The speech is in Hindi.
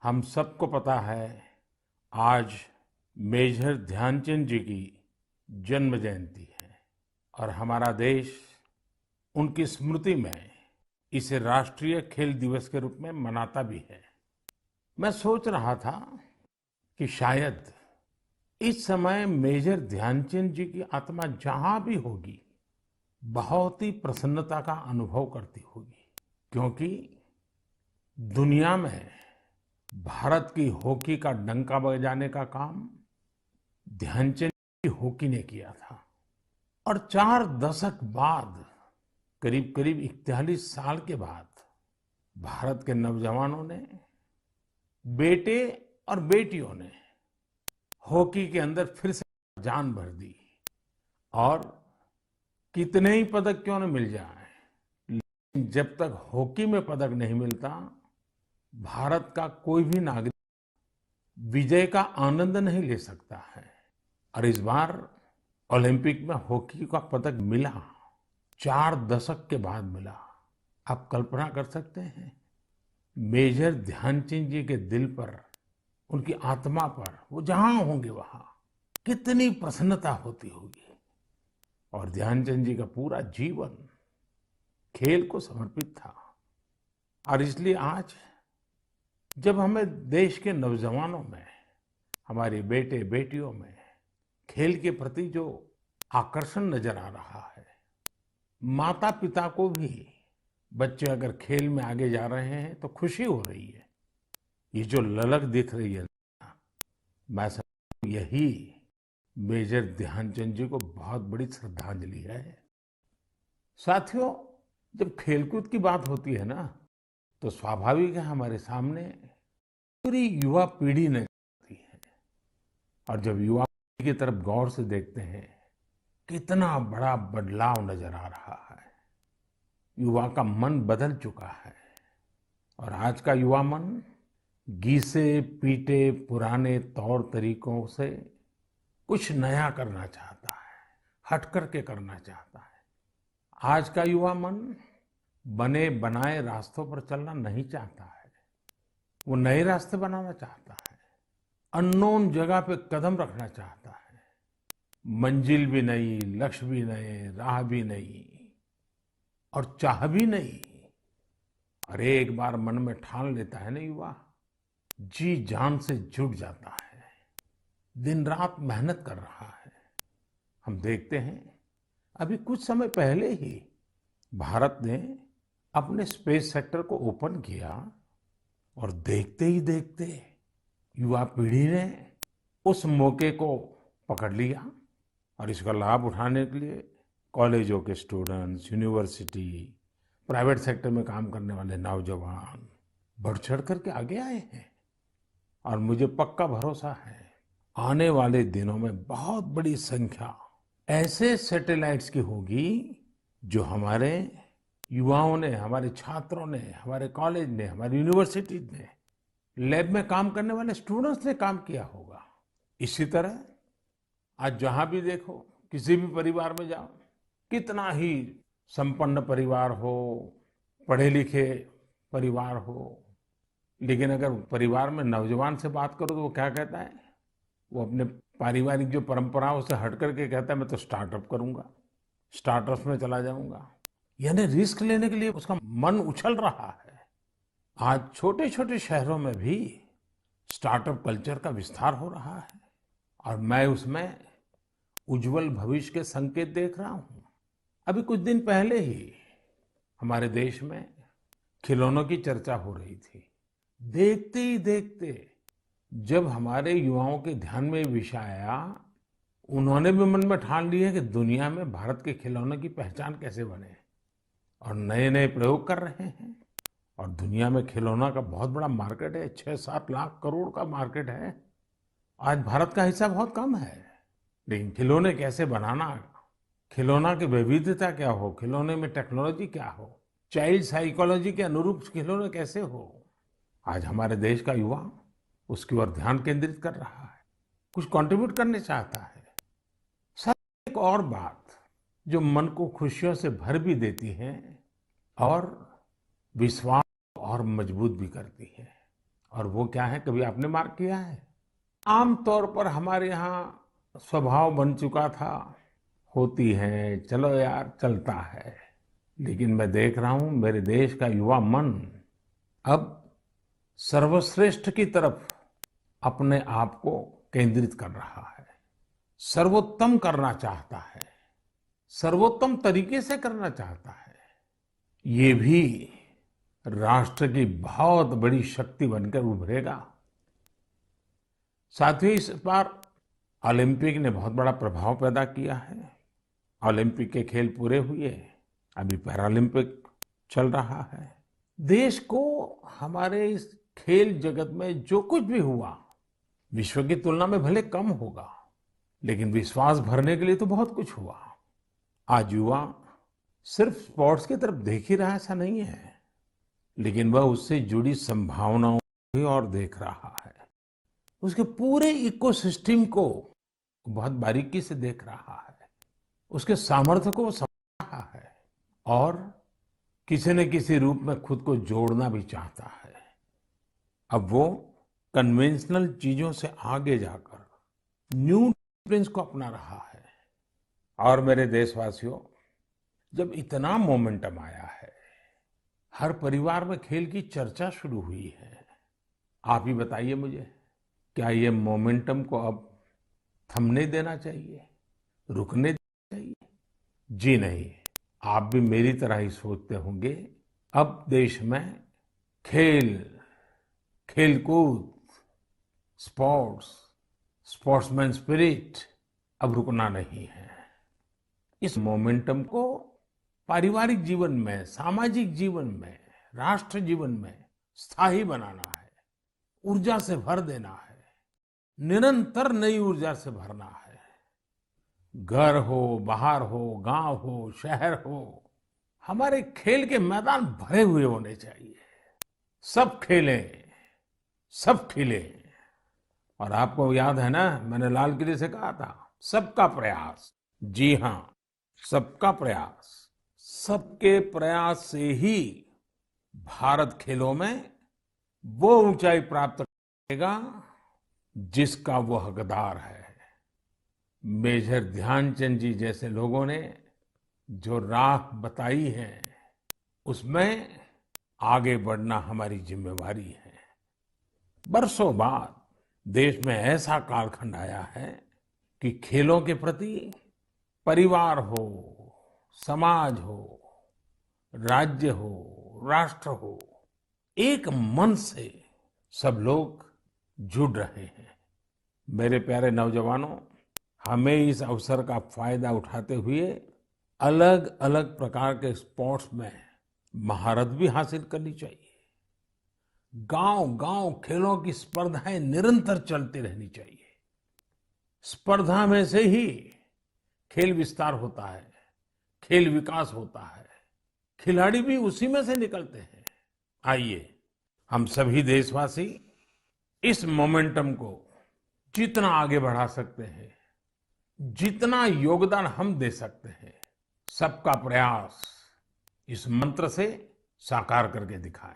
हम सबको पता है आज मेजर ध्यानचंद जी की जन्म जयंती है और हमारा देश उनकी स्मृति में इसे राष्ट्रीय खेल दिवस के रूप में मनाता भी है। मैं सोच रहा था कि शायद इस समय मेजर ध्यानचंद जी की आत्मा जहां भी होगी बहुत ही प्रसन्नता का अनुभव करती होगी, क्योंकि दुनिया में भारत की हॉकी का डंका बजाने का काम ध्यानचंद की हॉकी ने किया था। और 4 दशक बाद, करीब करीब 41 साल के बाद, भारत के नौजवानों ने, बेटे और बेटियों ने हॉकी के अंदर फिर से जान भर दी। और कितने ही पदक क्यों न मिल जाए, लेकिन जब तक हॉकी में पदक नहीं मिलता, भारत का कोई भी नागरिक विजय का आनंद नहीं ले सकता है। और इस बार ओलंपिक में हॉकी का पदक मिला, 4 दशक के बाद मिला। आप कल्पना कर सकते हैं मेजर ध्यानचंद जी के दिल पर, उनकी आत्मा पर, वो जहां होंगे वहां कितनी प्रसन्नता होती होगी। और ध्यानचंद जी का पूरा जीवन खेल को समर्पित था। और इसलिए आज जब हमें देश के नौजवानों में, हमारे बेटे बेटियों में खेल के प्रति जो आकर्षण नजर आ रहा है, माता पिता को भी बच्चे अगर खेल में आगे जा रहे हैं तो खुशी हो रही है। ये जो ललक दिख रही है, मैं समझता हूं यही मेजर ध्यानचंद जी को बहुत बड़ी श्रद्धांजलि है। साथियों, जब खेलकूद की बात होती है ना, तो स्वाभाविक है हमारे सामने पूरी युवा पीढ़ी नजर आती है। और जब युवा पीढ़ी की तरफ गौर से देखते हैं, कितना बड़ा बदलाव नजर आ रहा है। युवा का मन बदल चुका है और आज का युवा मन घिसे पीटे पुराने तौर तरीकों से कुछ नया करना चाहता है, हट करके करना चाहता है। आज का युवा मन बने बनाए रास्तों पर चलना नहीं चाहता है, वो नए रास्ते बनाना चाहता है, अननोन जगह पे कदम रखना चाहता है। मंजिल भी नहीं, लक्ष्य भी नहीं, राह भी नहीं और चाह भी नहीं। और एक बार मन में ठान लेता है ना युवा, जी जान से जुट जाता है, दिन रात मेहनत कर रहा है। हम देखते हैं अभी कुछ समय पहले ही भारत ने अपने स्पेस सेक्टर को ओपन किया और देखते ही देखते युवा पीढ़ी ने उस मौके को पकड़ लिया और इसका लाभ उठाने के लिए कॉलेजों के स्टूडेंट्स, यूनिवर्सिटी, प्राइवेट सेक्टर में काम करने वाले नौजवान बढ़ चढ़ करके आगे आए हैं। और मुझे पक्का भरोसा है आने वाले दिनों में बहुत बड़ी संख्या ऐसे सैटेलाइट्स की होगी जो हमारे युवाओं ने, हमारे छात्रों ने, हमारे कॉलेज ने, हमारी यूनिवर्सिटी ने, लैब में काम करने वाले स्टूडेंट्स ने काम किया होगा। इसी तरह आज जहां भी देखो, किसी भी परिवार में जाओ, कितना ही संपन्न परिवार हो, पढ़े लिखे परिवार हो, लेकिन अगर परिवार में नौजवान से बात करो तो वो क्या कहता है? वो अपने पारिवारिक जो परंपराओं से हट करके कहता है मैं तो स्टार्टअप करूंगा, स्टार्टअप्स में चला जाऊंगा। यानी रिस्क लेने के लिए उसका मन उछल रहा है। आज छोटे छोटे शहरों में भी स्टार्टअप कल्चर का विस्तार हो रहा है और मैं उसमें उज्जवल भविष्य के संकेत देख रहा हूं। अभी कुछ दिन पहले ही हमारे देश में खिलौनों की चर्चा हो रही थी। देखते ही देखते जब हमारे युवाओं के ध्यान में ये विषय आया, उन्होंने भी मन में ठान लिया कि दुनिया में भारत के खिलौनों की पहचान कैसे बने और नए नए प्रयोग कर रहे हैं। और दुनिया में खिलौना का बहुत बड़ा मार्केट है, 6-7 लाख करोड़ का मार्केट है। आज भारत का हिस्सा बहुत कम है, लेकिन खिलौने कैसे बनाना, खिलौना की विविधता क्या हो, खिलौने में टेक्नोलॉजी क्या हो, चाइल्ड साइकोलॉजी के अनुरूप खिलौने कैसे हो, आज हमारे देश का युवा उसकी ओर ध्यान केंद्रित कर रहा है, कुछ कंट्रीब्यूट करने चाहता है। सर, एक और बात जो मन को खुशियों से भर भी देती है और विश्वास और मजबूत भी करती है। और वो क्या है, कभी आपने मार्क किया है? आमतौर पर हमारे यहाँ स्वभाव बन चुका था, होती है, चलो यार चलता है। लेकिन मैं देख रहा हूं मेरे देश का युवा मन अब सर्वश्रेष्ठ की तरफ अपने आप को केंद्रित कर रहा है, सर्वोत्तम करना चाहता है, सर्वोत्तम तरीके से करना चाहता है। ये भी राष्ट्र की बहुत बड़ी शक्ति बनकर उभरेगा। साथियों, इस बार ओलंपिक ने बहुत बड़ा प्रभाव पैदा किया है। ओलंपिक के खेल पूरे हुए, अभी पैरालंपिक चल रहा है। देश को हमारे इस खेल जगत में जो कुछ भी हुआ, विश्व की तुलना में भले कम होगा, लेकिन विश्वास भरने के लिए तो बहुत कुछ हुआ। आज युवा सिर्फ स्पोर्ट्स की तरफ देख ही रहा, ऐसा नहीं है, लेकिन वह उससे जुड़ी संभावनाओं को भी और देख रहा है। उसके पूरे इकोसिस्टम को बहुत बारीकी से देख रहा है, उसके सामर्थ्य को समझ रहा है और किसी न किसी रूप में खुद को जोड़ना भी चाहता है। अब वो कन्वेंशनल चीजों से आगे जाकर न्यू डिसिप्लिन्स को अपना रहा है। और मेरे देशवासियों, जब इतना मोमेंटम आया है, हर परिवार में खेल की चर्चा शुरू हुई है, आप ही बताइए मुझे, क्या ये मोमेंटम को अब थमने देना चाहिए, रुकने देना चाहिए? जी नहीं, आप भी मेरी तरह ही सोचते होंगे। अब देश में खेल, खेलकूद, स्पोर्ट्स, स्पोर्ट्समैन स्पिरिट अब रुकना नहीं है। इस मोमेंटम को पारिवारिक जीवन में, सामाजिक जीवन में, राष्ट्र जीवन में स्थायी बनाना है, ऊर्जा से भर देना है, निरंतर नई ऊर्जा से भरना है। घर हो, बाहर हो, गांव हो, शहर हो, हमारे खेल के मैदान भरे हुए होने चाहिए। सब खेलें, सब खिलें। और आपको याद है ना, मैंने लाल किले से कहा था, सबका प्रयास। जी हाँ, सबका प्रयास। सबके प्रयास से ही भारत खेलों में वो ऊंचाई प्राप्त करेगा जिसका वो हकदार है। मेजर ध्यानचंद जी जैसे लोगों ने जो राह बताई है, उसमें आगे बढ़ना हमारी जिम्मेवारी है। बरसों बाद देश में ऐसा कालखंड आया है कि खेलों के प्रति परिवार हो, समाज हो, राज्य हो, राष्ट्र हो, एक मन से सब लोग जुड़ रहे हैं। मेरे प्यारे नौजवानों, हमें इस अवसर का फायदा उठाते हुए अलग अलग प्रकार के स्पोर्ट्स में महारत भी हासिल करनी चाहिए। गांव गांव खेलों की स्पर्धाएं निरंतर चलती रहनी चाहिए। स्पर्धा में से ही खेल विस्तार होता है, खेल विकास होता है, खिलाड़ी भी उसी में से निकलते हैं। आइए, हम सभी देशवासी इस मोमेंटम को जितना आगे बढ़ा सकते हैं, जितना योगदान हम दे सकते हैं, सबका प्रयास, इस मंत्र से साकार करके दिखाएं।